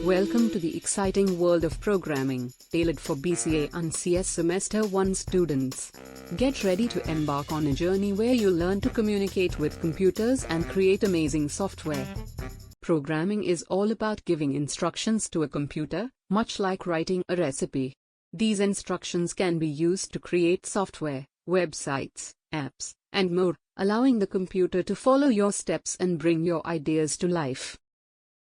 Welcome to the exciting world of programming, tailored for BCA and CS Semester 1 students. Get ready to embark on a journey where you learn to communicate with computers and create amazing software. Programming is all about giving instructions to a computer, much like writing a recipe. These instructions can be used to create software, websites, apps, and more, allowing the computer to follow your steps and bring your ideas to life.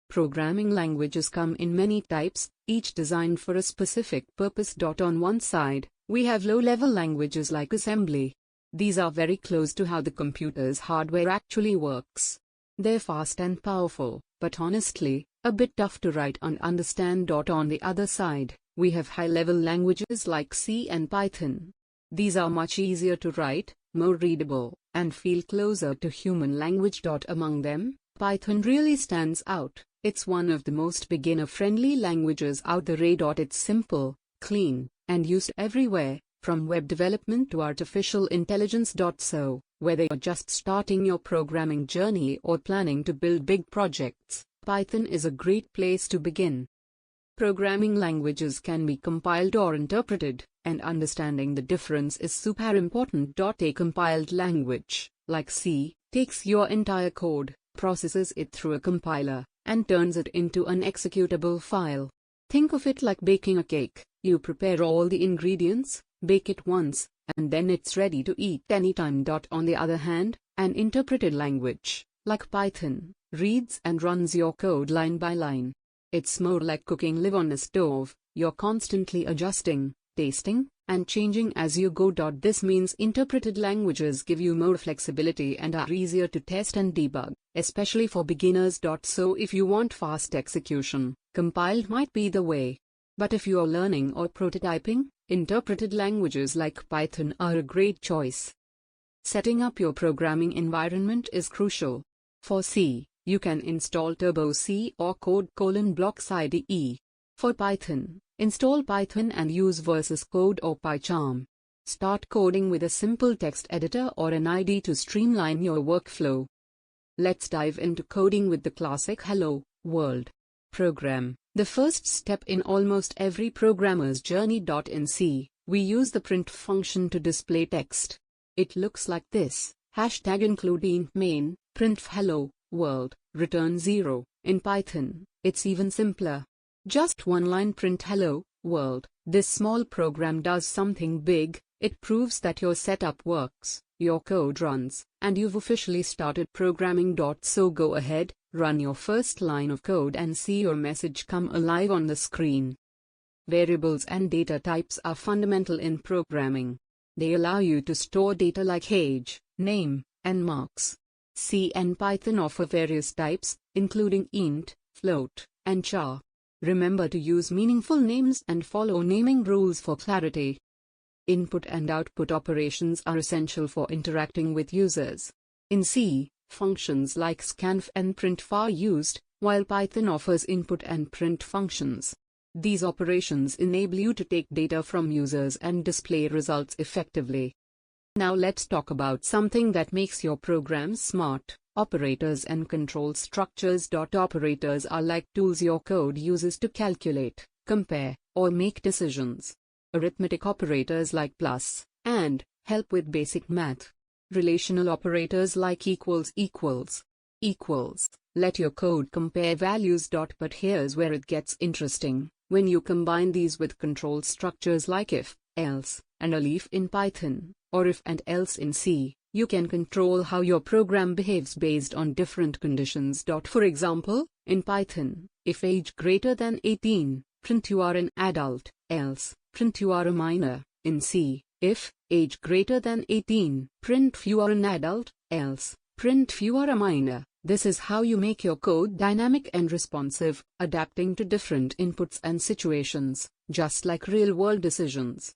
Programming languages come in many types, each designed for a specific purpose. On one side, we have low-level languages like assembly. These are very close to how the computer's hardware actually works. They're fast and powerful, but honestly, a bit tough to write and understand. On the other side, we have high-level languages like C and Python. These are much easier to write, more readable, and feel closer to human language. Among them, Python really stands out. It's one of the most beginner-friendly languages out there. It's simple, clean, and used everywhere, from web development to artificial intelligence. So, whether you're just starting your programming journey or planning to build big projects, Python is a great place to begin. Programming languages can be compiled or interpreted, and understanding the difference is super important. A compiled language, like C, takes your entire code, processes it through a compiler, and turns it into an executable file. Think of it like baking a cake. You prepare all the ingredients, bake it once, and then it's ready to eat anytime. On the other hand, an interpreted language, like Python, reads and runs your code line by line. It's more like cooking live on a stove. You're constantly adjusting, tasting, and changing as you go. This means interpreted languages give you more flexibility and are easier to test and debug, especially for beginners. So if you want fast execution, compiled might be the way. But if you are learning or prototyping, interpreted languages like Python are a great choice. Setting up your programming environment is crucial. For C, you can install Turbo C or Code::Blocks IDE. For Python, install Python and use VS Code or PyCharm. Start coding with a simple text editor or an IDE to streamline your workflow. Let's dive into coding with the classic Hello World program. The first step in almost every programmer's journey. In C, we use the print function to display text. It looks like this: #include int main, print hello world, return 0. In Python, it's even simpler. Just one line: print hello world. This small program does something big. It proves that your setup works, your code runs, and you've officially started programming. So go ahead, run your first line of code and see your message come alive on the screen. Variables and data types are fundamental in programming. They allow you to store data like age, name, and marks. C and Python offer various types, including int, float, and char. Remember to use meaningful names and follow naming rules for clarity. Input and output operations are essential for interacting with users. In C, functions like scanf and printf are used, while Python offers input and print functions. These operations enable you to take data from users and display results effectively. Now let's talk about something that makes your program smart: operators and control structures. Operators are like tools your code uses to calculate, compare, or make decisions. Arithmetic operators like plus, and, help with basic math. Relational operators like equals, let your code compare values. But here's where it gets interesting. When you combine these with control structures like if, else, and elif in Python, or if and else in C, you can control how your program behaves based on different conditions. For example, in Python, if age greater than 18, print you are an adult, else, print you are a minor. In C, if age greater than 18, print you are an adult, else, print you are a minor. This is how you make your code dynamic and responsive, adapting to different inputs and situations, just like real-world decisions.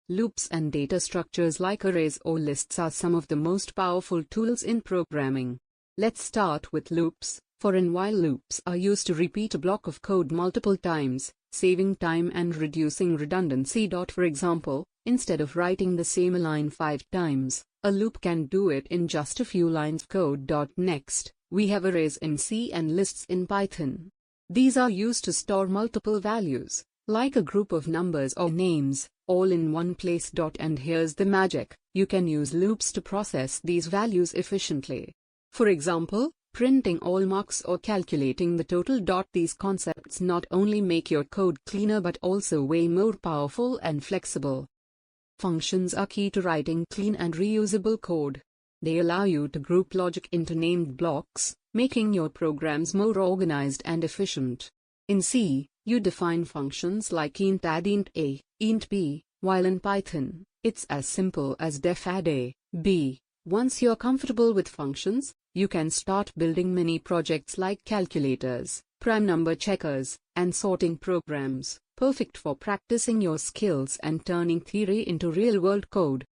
Loops and data structures like arrays or lists are some of the most powerful tools in programming. Let's start with loops. For and while loops are used to repeat a block of code multiple times, saving time and reducing redundancy. For example, instead of writing the same line 5 times, a loop can do it in just a few lines of code. Next, we have arrays in C and lists in Python. These are used to store multiple values, like a group of numbers or names, all in one place. And here's the magic: you can use loops to process these values efficiently. For example, printing all marks or calculating the total. These concepts not only make your code cleaner but also way more powerful and flexible. Functions are key to writing clean and reusable code. They allow you to group logic into named blocks, making your programs more organized and efficient. In C, you define functions like int add int a, int b, while in Python, it's as simple as def add a, b. Once you're comfortable with functions, you can start building mini projects like calculators, prime number checkers, and sorting programs, perfect for practicing your skills and turning theory into real-world code.